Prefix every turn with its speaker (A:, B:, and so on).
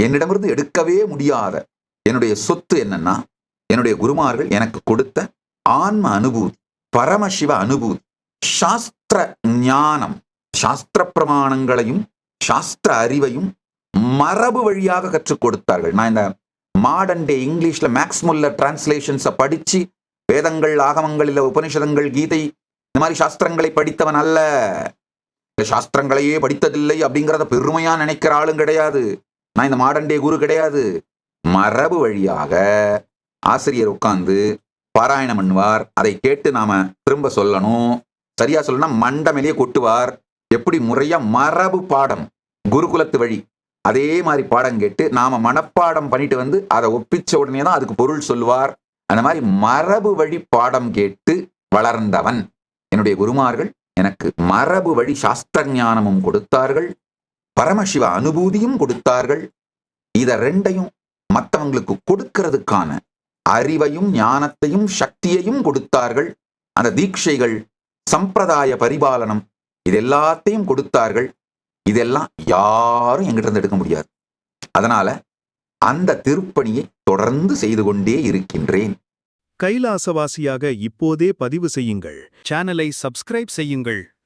A: என்னிடமிருந்து எடுக்கவே முடியாத என்னுடைய சொத்து என்னன்னா, என்னுடைய குருமார்கள் எனக்கு கொடுத்த ஆன்ம அனுபூதி, பரமசிவ அனுபூதி, சாஸ்திர ஞானம், சாஸ்திர பிரமாணங்களையும் சாஸ்திர அறிவையும் மரபு வழியாக கற்றுக் கொடுத்தார்கள். நான் இந்த மாடர்ன் டே இங்கிலீஷ்ல மேக்ஸ் முல்லர் டிரான்ஸ்லேஷன்ஸை படிச்சு வேதங்கள், ஆகமங்கள், இல்ல உபனிஷதங்கள், கீதை இந்த மாதிரி சாஸ்திரங்களை படித்தவன் அல்ல. சாஸ்திரங்களையே படித்ததில்லை அப்படிங்கிறத பெருமையா நினைக்கிற ஆளும் கிடையாது. நான் இந்த மாடர்ன் டே குரு கிடையாது. மரபு வழியாக ஆசிரியர் உட்கார்ந்து பாராயணம் பண்ணுவார். அதை கேட்டு நாம திரும்ப சொல்லணும். சரியா சொல்லணும், மண்டமேலேயே கொட்டுவார். எப்படி முறையா மரபு பாடம், குருகுலத்து வழி அதே மாதிரி பாடம் கேட்டு நாம மனப்பாடம் பண்ணிட்டு வந்து அதை ஒப்பிச்ச உடனே தான் அதுக்கு பொருள் சொல்லுவார். அந்த மாதிரி மரபு வழி பாடம் கேட்டு வளர்ந்தவன். என்னுடைய குருமார்கள் எனக்கு மரபு வழி சாஸ்திர ஞானமும் கொடுத்தார்கள், பரமசிவ அனுபூதியும் கொடுத்தார்கள். இத ரெண்டையும் மற்றவங்களுக்கு கொடுக்கிறதுக்கான அறிவையும் ஞானத்தையும் சக்தியையும் கொடுத்தார்கள். அந்த தீட்சைகள், சம்பிரதாய பரிபாலனம், இது எல்லாத்தையும் கொடுத்தார்கள். இதெல்லாம் யாரும் எங்கிட்ட இருந்து எடுக்க முடியாது. அதனால அந்த திருப்பணியை தொடர்ந்து செய்து கொண்டே இருக்கின்றேன்.
B: கைலாசவாசியாக இப்போதே பதிவு செய்யுங்கள். சேனலை சப்ஸ்கிரைப் செய்யுங்கள்.